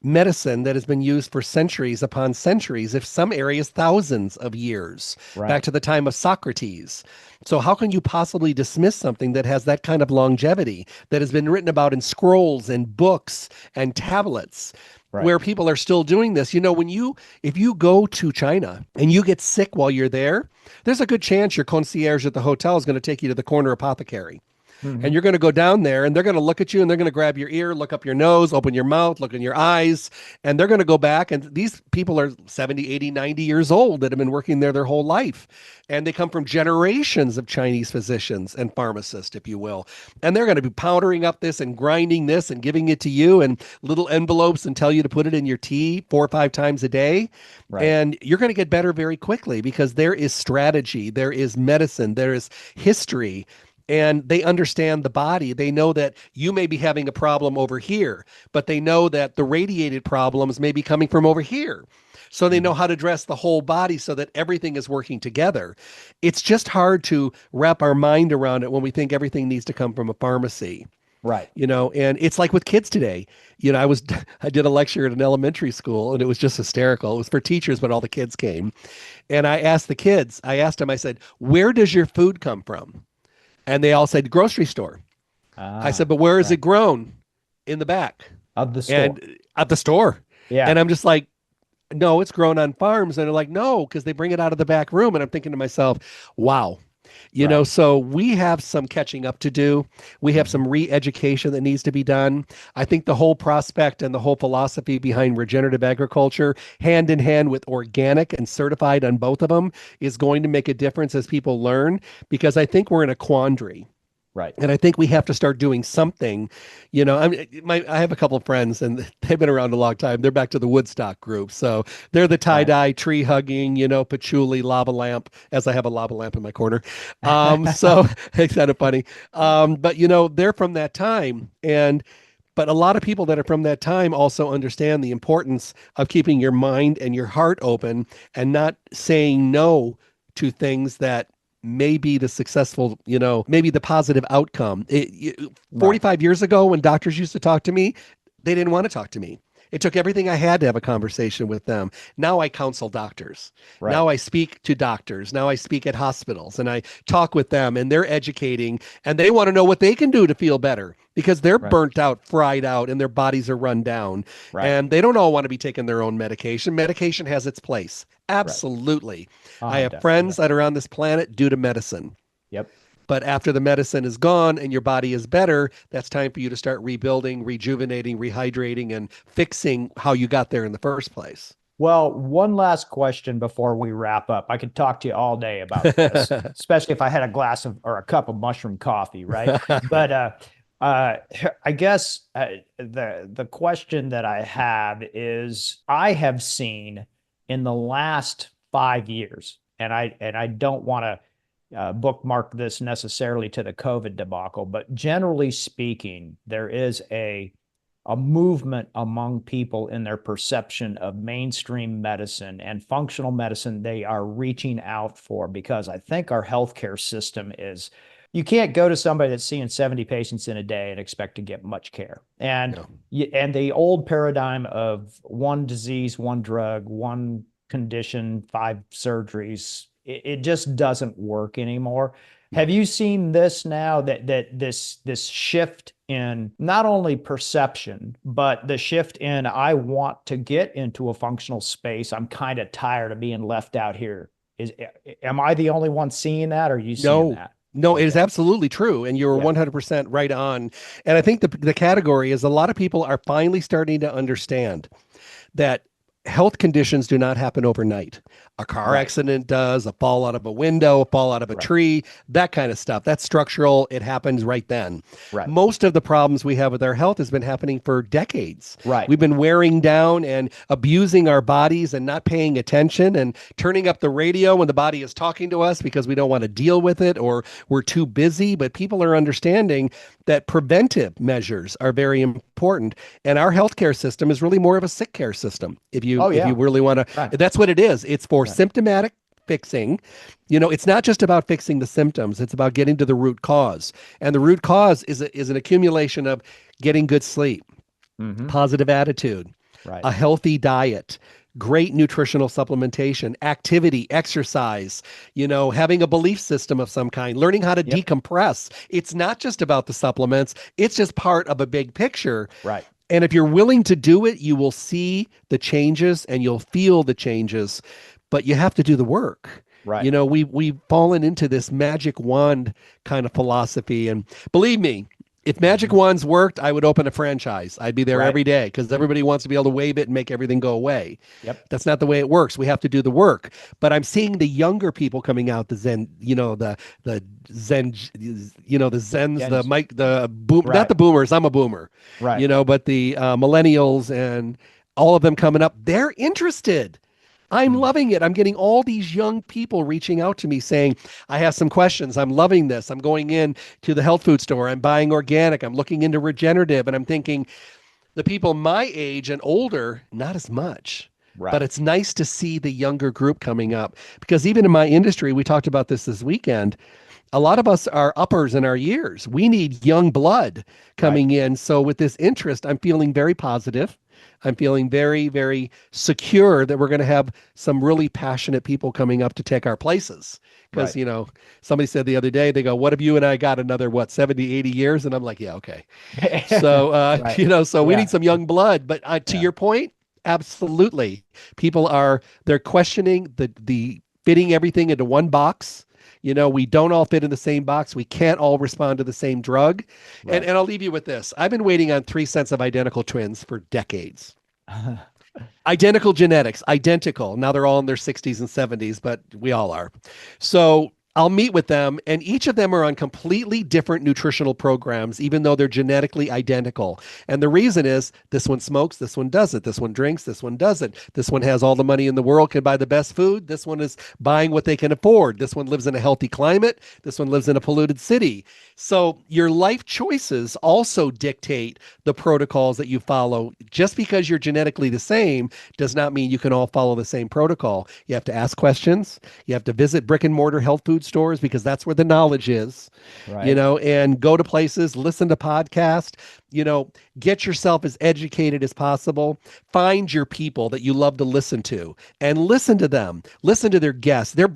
medicine that has been used for centuries upon centuries, if some areas thousands of years, back to the time of Socrates? So how can you possibly dismiss something that has that kind of longevity, that has been written about in scrolls and books and tablets? Where people are still doing this. If you go to China and you get sick while you're there, there's a good chance your concierge at the hotel is going to take you to the corner apothecary. And you're going to go down there and they're going to look at you and they're going to grab your ear, look up your nose, open your mouth, look in your eyes, and they're going to go back. And these people are 70, 80, 90 years old that have been working there their whole life. And they come from generations of Chinese physicians and pharmacists, if you will. And they're going to be powdering up this and grinding this and giving it to you in little envelopes and tell you to put it in your tea 4 or 5 times a day. And you're going to get better very quickly because there is strategy, there is medicine, there is history. And they understand the body. They know that you may be having a problem over here, but they know that the radiated problems may be coming from over here. So they know how to address the whole body so that everything is working together. It's just hard to wrap our mind around it when we think everything needs to come from a pharmacy. And it's like with kids today. I did a lecture at an elementary school and it was just hysterical. It was for teachers, but all the kids came. And I asked them, I said, where does your food come from? And they all said grocery store. I said, but where is it grown? In the back of the store. And at the store. Yeah. And I'm just like, no, it's grown on farms. And they're like, no, because they bring it out of the back room. And I'm thinking to myself, wow. So we have some catching up to do. We have some re-education that needs to be done. I think the whole prospect and the whole philosophy behind regenerative agriculture, hand in hand with organic and certified on both of them, is going to make a difference as people learn, because I think we're in a quandary. And I think we have to start doing something. I have a couple of friends and they've been around a long time. They're back to the Woodstock group. So they're the tie-dye, tree hugging, patchouli, lava lamp, as I have a lava lamp in my corner. So it's kind of funny. But they're from that time. But a lot of people that are from that time also understand the importance of keeping your mind and your heart open and not saying no to things that may be the successful, maybe the positive outcome. 45 years ago, when doctors used to talk to me, they didn't want to talk to me. It took everything I had to have a conversation with them. Now I counsel doctors. Now I speak to doctors. Now I speak at hospitals and I talk with them, and they're educating and they want to know what they can do to feel better, because they're burnt out, fried out, and their bodies are run down. And they don't all want to be taking their own medication. Medication has its place. Absolutely. I have friends that are on this planet due to medicine. But after the medicine is gone and your body is better, that's time for you to start rebuilding, rejuvenating, rehydrating, and fixing how you got there in the first place. Well, one last question before we wrap up. I could talk to you all day about this, especially if I had a glass of or a cup of mushroom coffee, right? But I guess the question that I have is, I have seen in the last 5 years, and I don't want to bookmark this necessarily to the COVID debacle, but generally speaking, there is a movement among people in their perception of mainstream medicine and functional medicine they are reaching out for, because I think our healthcare system is, you can't go to somebody that's seeing 70 patients in a day and expect to get much care. And and the old paradigm of one disease, one drug, one condition, 5 surgeries, it just doesn't work anymore. Have you seen this now, that this shift in not only perception, but the shift in, I want to get into a functional space. I'm kind of tired of being left out here. Am I the only one seeing that, or are you seeing that? No, it is absolutely true. And you're 100% right on. And I think the category is, a lot of people are finally starting to understand that health conditions do not happen overnight. A car accident does, a fall out of a window, a fall out of a tree, that kind of stuff. That's structural. It happens right then. Most of the problems we have with our health has been happening for decades. We've been wearing down and abusing our bodies and not paying attention and turning up the radio when the body is talking to us because we don't want to deal with it or we're too busy. But people are understanding that preventive measures are very important. And our healthcare system is really more of a sick care system. If you really want to, that's what it is. It's for symptomatic fixing. You know, it's not just about fixing the symptoms. It's about getting to the root cause. And the root cause is an accumulation of getting good sleep, positive attitude, a healthy diet, great nutritional supplementation, activity, exercise, you know, having a belief system of some kind, learning how to decompress. It's not just about the supplements. It's just part of a big picture. And if you're willing to do it, you will see the changes and you'll feel the changes, but you have to do the work. You know, we've fallen into this magic wand kind of philosophy. And believe me, if magic wands worked, I would open a franchise. I'd be there every day because everybody wants to be able to wave it and make everything go away. That's not the way it works. We have to do the work. But I'm seeing the younger people coming out, the Zen, you know, the Zen, you know, the Zens, the Mike, the boom, not the boomers. I'm a boomer, you know, but the millennials and all of them coming up, they're interested. I'm loving it. I'm getting all these young people reaching out to me saying, I have some questions. I'm loving this. I'm going in to the health food store. I'm buying organic. I'm looking into regenerative. And I'm thinking, the people my age and older, not as much. But it's nice to see the younger group coming up, because even in my industry, we talked about this weekend, a lot of us are uppers in our years. We need young blood coming in. So with this interest, I'm feeling very positive. I'm feeling very, very secure that we're going to have some really passionate people coming up to take our places. Because, you know, somebody said the other day, they go, what have you and I got another, 70, 80 years? And I'm like, yeah, okay. So, you know, so we need some young blood. But to your point, absolutely. People they're questioning the fitting everything into one box. You know, we don't all fit in the same box. We can't all respond to the same drug. And I'll leave you with this. I've been waiting on 3 sets of identical twins for decades. Identical genetics, identical. Now they're all in their 60s and 70s, but we all are. So I'll meet with them, and each of them are on completely different nutritional programs, even though they're genetically identical. And the reason is, this one smokes, this one doesn't. This one drinks, this one doesn't. This one has all the money in the world, can buy the best food. This one is buying what they can afford. This one lives in a healthy climate. This one lives in a polluted city. So your life choices also dictate the protocols that you follow. Just because you're genetically the same does not mean you can all follow the same protocol. You have to ask questions. You have to visit brick and mortar health food stores, because that's where the knowledge is, you know, and go to places, listen to podcasts, you know, get yourself as educated as possible. Find your people that you love to listen to and listen to them. Listen to their guests. They're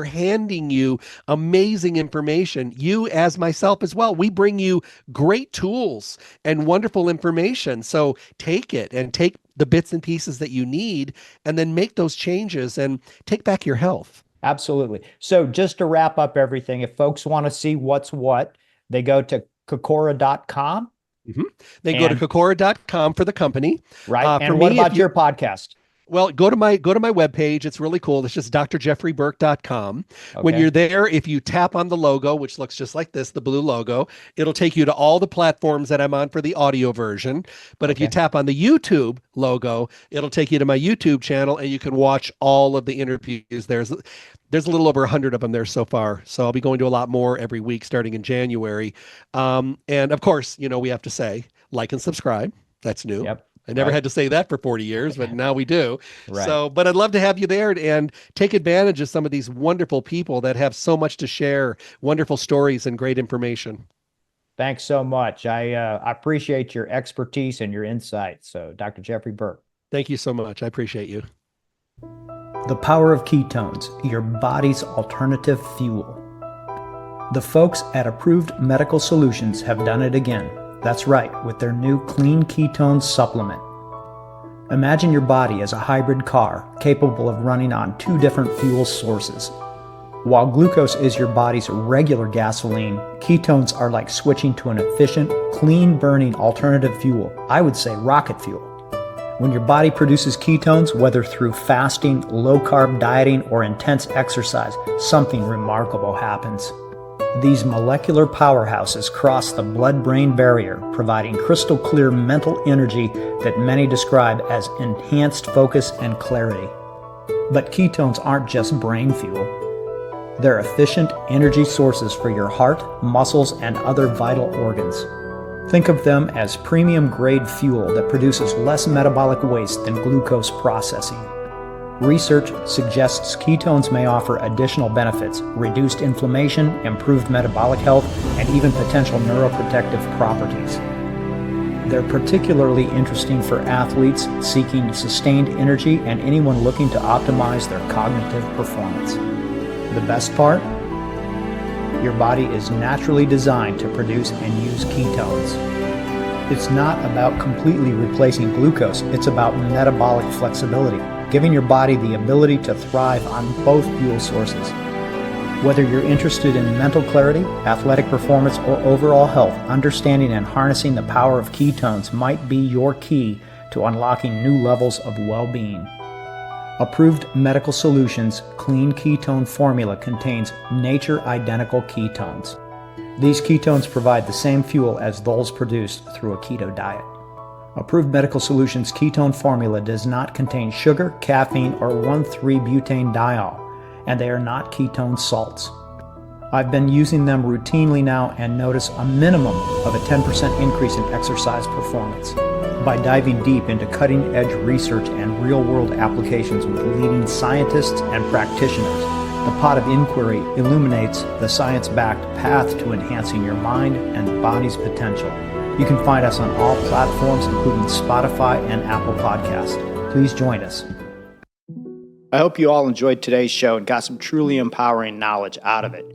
handing you amazing information. You, as myself as well, we bring you great tools and wonderful information. So take it and take the bits and pieces that you need, and then make those changes and take back your health. Absolutely. So just to wrap up everything, if folks want to see what's what, they go to Kokora.com. They go to Kokora.com for the company. And what about your podcast? Well, go to my webpage. It's really cool. It's just drjeffreyburke.com. When Okay. you're there, if you tap on the logo, which looks just like this, the blue logo, it'll take you to all the platforms that I'm on for the audio version. But if you Okay. tap on the YouTube logo, it'll take you to my YouTube channel and you can watch all of the interviews. There's a little over 100 of them there so far. So I'll be going to a lot more every week starting in January. And of course, we have to say like and subscribe. That's new. Yep. I never Right. had to say that for 40 years, but now we do. Right. So, but I'd love to have you there and take advantage of some of these wonderful people that have so much to share, wonderful stories and great information. Thanks so much. I appreciate your expertise and your insight. So, Dr. Jeffrey Burke. Thank you so much. I appreciate you. The power of ketones, your body's alternative fuel. The folks at Approved Medical Solutions have done it again. That's right, with their new Clean Ketones supplement. Imagine your body as a hybrid car capable of running on two different fuel sources. While glucose is your body's regular gasoline, ketones are like switching to an efficient, clean-burning alternative fuel. I would say rocket fuel. When your body produces ketones, whether through fasting, low-carb dieting, or intense exercise, something remarkable happens. These molecular powerhouses cross the blood-brain barrier, providing crystal clear mental energy that many describe as enhanced focus and clarity. But ketones aren't just brain fuel. They're efficient energy sources for your heart, muscles, and other vital organs. Think of them as premium-grade fuel that produces less metabolic waste than glucose processing. Research suggests ketones may offer additional benefits, reduced inflammation, improved metabolic health, and even potential neuroprotective properties. They're particularly interesting for athletes seeking sustained energy and anyone looking to optimize their cognitive performance. The best part? Your body is naturally designed to produce and use ketones. It's not about completely replacing glucose, it's about metabolic flexibility, giving your body the ability to thrive on both fuel sources. Whether you're interested in mental clarity, athletic performance, or overall health, understanding and harnessing the power of ketones might be your key to unlocking new levels of well-being. Approved Medical Solutions Clean Ketone Formula contains nature-identical ketones. These ketones provide the same fuel as those produced through a keto diet. Approved Medical Solutions Ketone Formula does not contain sugar, caffeine, or 1,3-butane-diol, and they are not ketone salts. I've been using them routinely now and notice a minimum of a 10% increase in exercise performance. By diving deep into cutting-edge research and real-world applications with leading scientists and practitioners, the Pod of Inquiry illuminates the science-backed path to enhancing your mind and body's potential. You can find us on all platforms, including Spotify and Apple Podcasts. Please join us. I hope you all enjoyed today's show and got some truly empowering knowledge out of it.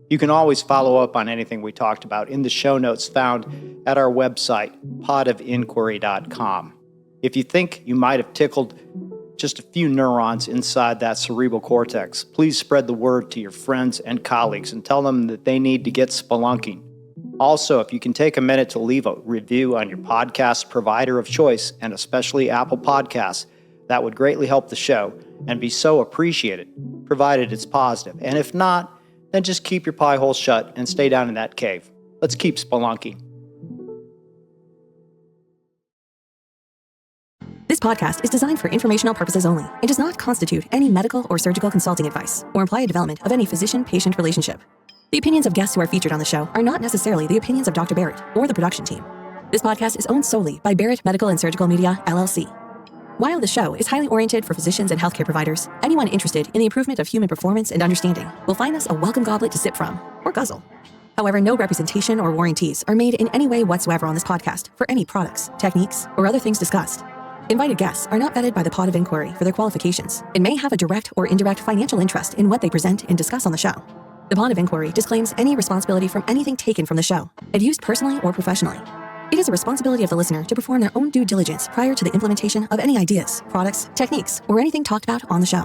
You can always follow up on anything we talked about in the show notes found at our website, podofinquiry.com. If you think you might have tickled just a few neurons inside that cerebral cortex, please spread the word to your friends and colleagues and tell them that they need to get spelunking. Also, if you can take a minute to leave a review on your podcast provider of choice, and especially Apple Podcasts, that would greatly help the show and be so appreciated, provided it's positive. And if not, then just keep your pie hole shut and stay down in that cave. Let's keep spelunking. This podcast is designed for informational purposes only and does not constitute any medical or surgical consulting advice or imply a development of any physician-patient relationship. The opinions of guests who are featured on the show are not necessarily the opinions of Dr. Barrett or the production team. This podcast is owned solely by Barrett Medical and Surgical Media, LLC. While the show is highly oriented for physicians and healthcare providers, anyone interested in the improvement of human performance and understanding will find us a welcome goblet to sip from, or guzzle. However, no representation or warranties are made in any way whatsoever on this podcast for any products, techniques, or other things discussed. Invited guests are not vetted by the Pod of Inquiry for their qualifications and may have a direct or indirect financial interest in what they present and discuss on the show. The Pod of Inquiry disclaims any responsibility from anything taken from the show and used personally or professionally. It is a responsibility of the listener to perform their own due diligence prior to the implementation of any ideas, products, techniques, or anything talked about on the show.